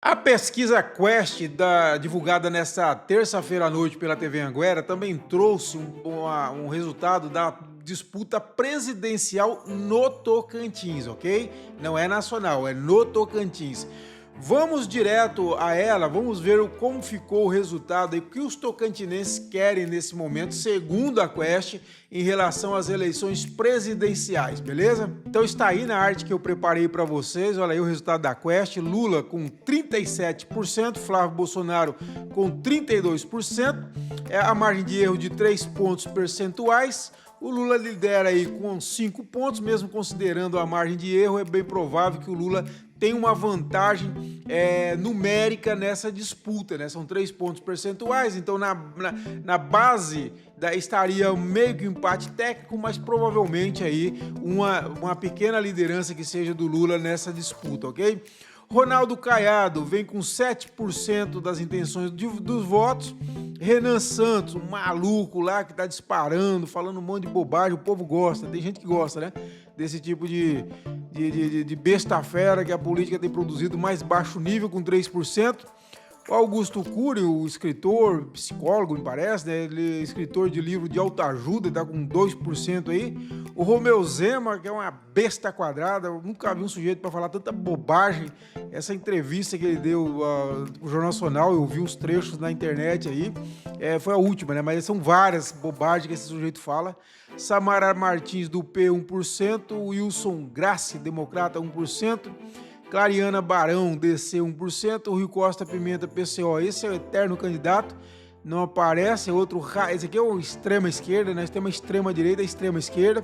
A pesquisa Quest, divulgada nesta terça-feira à noite pela TV Anguera, também trouxe um resultado da disputa presidencial no Tocantins, ok? Não é nacional, é no Tocantins. Vamos direto a ela, vamos ver como ficou o resultado e o que os tocantinenses querem nesse momento, segundo a Quest, em relação às eleições presidenciais, beleza? Então está aí na arte que eu preparei para vocês, olha aí o resultado da Quest: Lula com 37%, Flávio Bolsonaro com 32%, a margem de erro de 3 pontos percentuais. O Lula lidera aí com 5 pontos, mesmo considerando a margem de erro, é bem provável que o Lula tem uma vantagem numérica nessa disputa, né? São 3 pontos percentuais, então na base estaria meio que um empate técnico, mas provavelmente aí uma pequena liderança que seja do Lula nessa disputa, ok? Ronaldo Caiado vem com 7% das intenções dos votos. Renan Santos, um maluco lá que tá disparando, falando um monte de bobagem, o povo gosta, tem gente que gosta, né? Desse tipo de besta-fera que a política tem produzido, mais baixo nível, com 3%. O Augusto Cury, o escritor, psicólogo, me parece, né? Ele é escritor de livro de autoajuda, tá com 2% aí. O Romeu Zema, que é uma besta quadrada, eu nunca vi um sujeito para falar tanta bobagem. Essa entrevista que ele deu pro Jornal Nacional, eu vi uns trechos na internet aí, foi a última, né? Mas são várias bobagens que esse sujeito fala. Samara Martins, do P, 1%. Wilson Grassi, democrata, 1%. Clariana Barão, DC, 1%. Rui Costa Pimenta, PCO, esse é o eterno candidato, não aparece. Esse aqui é o extrema-esquerda, nós temos a extrema-direita e a extrema-esquerda.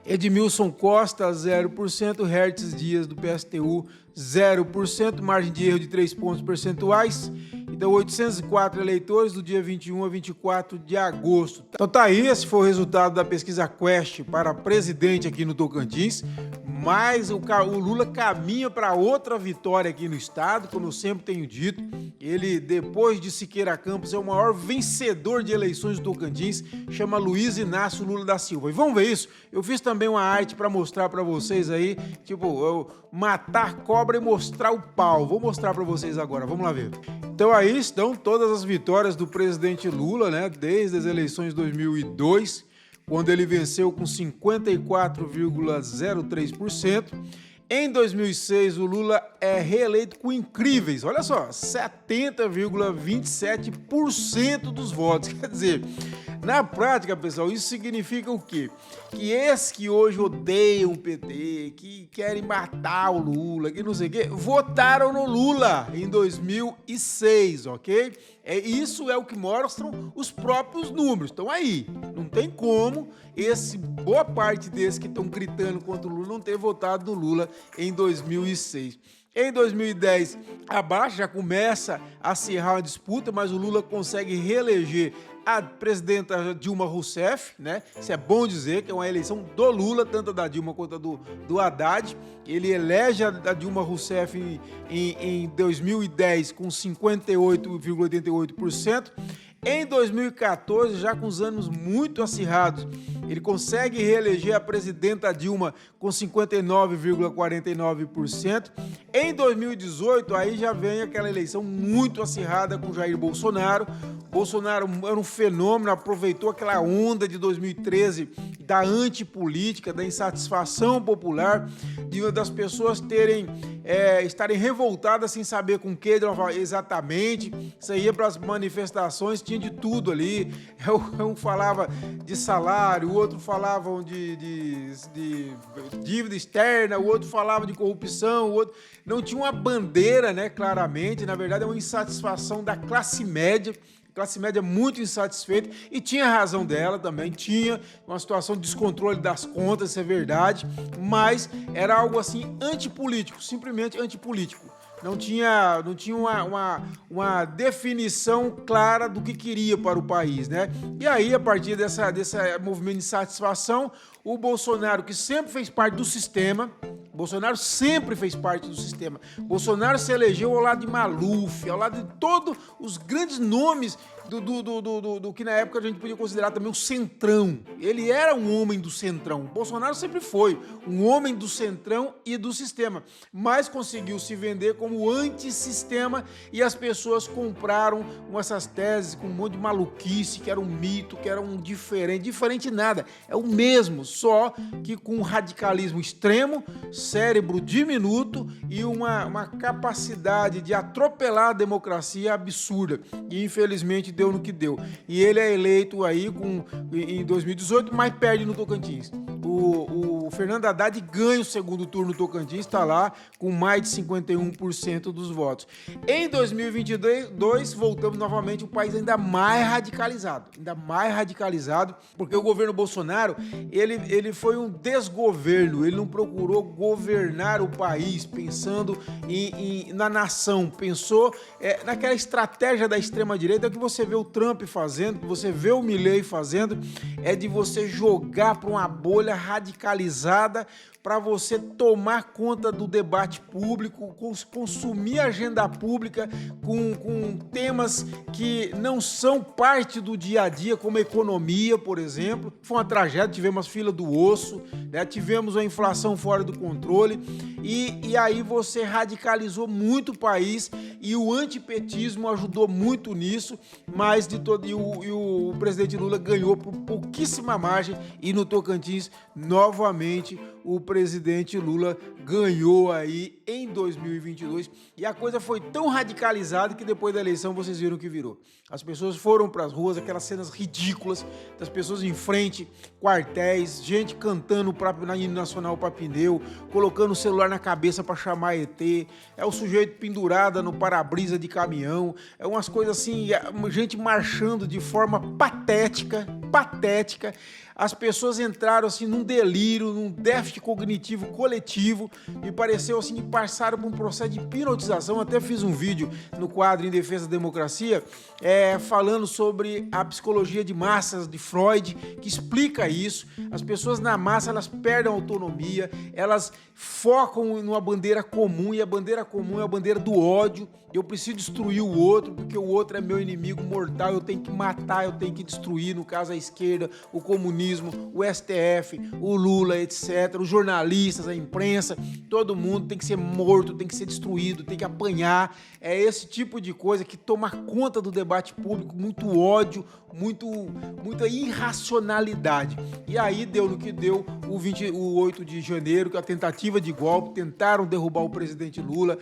Edmilson Costa, 0%. Hertz Dias, do PSTU, 0%. Margem de erro de 3 pontos percentuais. Então, 804 eleitores do dia 21 a 24 de agosto. Então tá aí, esse foi o resultado da pesquisa Quest para presidente aqui no Tocantins. Mas o Lula caminha para outra vitória aqui no estado, como eu sempre tenho dito. Ele, depois de Siqueira Campos, é o maior vencedor de eleições do Tocantins, chama Luiz Inácio Lula da Silva. E vamos ver isso? Eu fiz também uma arte para mostrar para vocês aí, tipo, matar cobra e mostrar o pau. Vou mostrar para vocês agora, vamos lá ver. Então aí estão todas as vitórias do presidente Lula, né, desde as eleições de 2002, quando ele venceu com 54,03%. Em 2006, o Lula é reeleito com incríveis, olha só, 70,27% dos votos. Quer dizer, na prática, pessoal, isso significa o quê? Que esses que hoje odeiam o PT, que querem matar o Lula, que não sei o quê, votaram no Lula em 2006, ok? Isso é o que mostram os próprios números. Então aí, não tem como boa parte desses que estão gritando contra o Lula não ter votado no Lula em 2006. Em 2010, a baixa já começa a acirrar a disputa, mas o Lula consegue reeleger a presidenta Dilma Rousseff, né? Isso é bom dizer, que é uma eleição do Lula, tanto da Dilma quanto do Haddad. Ele elege a Dilma Rousseff em 2010 com 58,88%. Em 2014, já com os anos muito acirrados, ele consegue reeleger a presidenta Dilma com 59,49%. Em 2018, aí já vem aquela eleição muito acirrada com Jair Bolsonaro. Bolsonaro era um fenômeno, aproveitou aquela onda de 2013 da antipolítica, da insatisfação popular, das pessoas estarem revoltadas sem saber com que exatamente. Você ia para as manifestações, tinha de tudo ali. Um falava de salário, o outro falava de dívida externa, o outro falava de corrupção, o outro não tinha uma bandeira, né? Claramente, na verdade é uma insatisfação da classe média muito insatisfeita, e tinha razão dela também, tinha uma situação de descontrole das contas, isso é verdade, mas era algo assim antipolítico, simplesmente antipolítico. Não tinha uma definição clara do que queria para o país, né? E aí, a partir desse movimento de insatisfação, O Bolsonaro, que sempre fez parte do sistema, Bolsonaro sempre fez parte do sistema. Bolsonaro se elegeu ao lado de Maluf, ao lado de todos os grandes nomes do que na época a gente podia considerar também o centrão. Ele era um homem do centrão. Bolsonaro sempre foi um homem do centrão e do sistema, mas conseguiu se vender como antissistema e as pessoas compraram com essas teses, com um monte de maluquice, que era um mito, que era um diferente. Diferente nada, é o mesmo, só que com um radicalismo extremo, cérebro diminuto e uma capacidade de atropelar a democracia absurda. E infelizmente deu no que deu. E ele é eleito aí em 2018, mas perde no Tocantins. O Fernando Haddad ganha o segundo turno no Tocantins, está lá com mais de 51% dos votos. Em 2022, voltamos novamente um país ainda mais radicalizado, porque o governo Bolsonaro, ele foi um desgoverno, ele não procurou governar o país pensando na nação, pensou naquela estratégia da extrema-direita que você vê o Trump fazendo, que você vê o Milei fazendo, é de você jogar para uma bolha radicalizada para você tomar conta do debate público, consumir a agenda pública com temas que não são parte do dia a dia, como a economia, por exemplo. Foi uma tragédia, tivemos fila do osso, né? Tivemos a inflação fora do controle e aí você radicalizou muito o país e o antipetismo ajudou muito nisso, mas o presidente Lula ganhou por pouquíssima margem e no Tocantins, novamente, o presidente Lula ganhou aí em 2022 e a coisa foi tão radicalizada que depois da eleição vocês viram o que virou. As pessoas foram para as ruas, aquelas cenas ridículas das pessoas em frente, quartéis, gente cantando o hino nacional para pneu, colocando o celular na cabeça para chamar ET, é o sujeito pendurado no para-brisa de caminhão, é umas coisas assim, gente marchando de forma patética. As pessoas entraram assim num delírio, num déficit cognitivo coletivo, me pareceu assim que passaram por um processo de hipnotização. Até fiz um vídeo no quadro Em Defesa da Democracia, falando sobre a psicologia de massas de Freud, que explica isso. As pessoas na massa, elas perdem a autonomia, elas focam numa bandeira comum, e a bandeira comum é a bandeira do ódio. Eu preciso destruir o outro, porque o outro é meu inimigo mortal, eu tenho que matar, eu tenho que destruir, no caso a esquerda, o comunismo, o STF, o Lula, etc., os jornalistas, a imprensa, todo mundo tem que ser morto, tem que ser destruído, tem que apanhar. É esse tipo de coisa que toma conta do debate público, muito ódio, muita irracionalidade. E aí deu no que deu o 8 de janeiro, que a tentativa de golpe, tentaram derrubar o presidente Lula,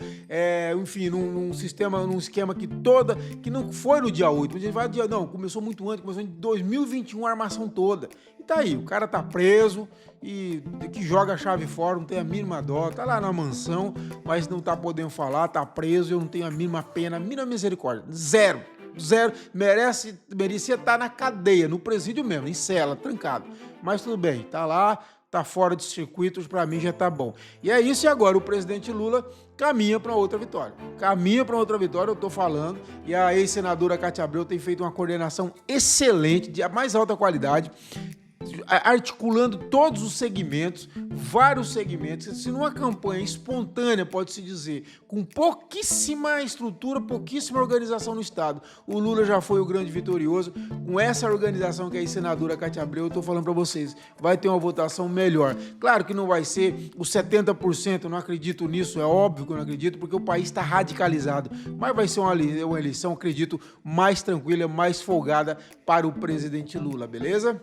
enfim, num esquema que não foi no dia 8, mas a gente vai dizer, não, começou muito antes, começou em 2021 a armação toda. E tá aí, o cara tá preso e que joga a chave fora, não tem a mínima dó, tá lá na mansão, mas não tá podendo falar, tá preso, eu não tenho a mínima pena, a mínima misericórdia, zero, merecia estar na cadeia, no presídio mesmo, em cela, trancado, mas tudo bem, tá lá, tá fora de circuitos, para mim já tá bom. E é isso, e agora o presidente Lula caminha para outra vitória. Eu tô falando, e a ex-senadora Cátia Abreu tem feito uma coordenação excelente, de mais alta qualidade, articulando todos os segmentos, vários segmentos, se numa campanha espontânea, pode-se dizer, com pouquíssima estrutura, pouquíssima organização no Estado, o Lula já foi o grande vitorioso. Com essa organização que é a senadora Cátia Abreu, eu estou falando para vocês, vai ter uma votação melhor. Claro que não vai ser os 70%, eu não acredito nisso, é óbvio que eu não acredito, porque o país está radicalizado, mas vai ser uma eleição, acredito, mais tranquila, mais folgada para o presidente Lula, beleza?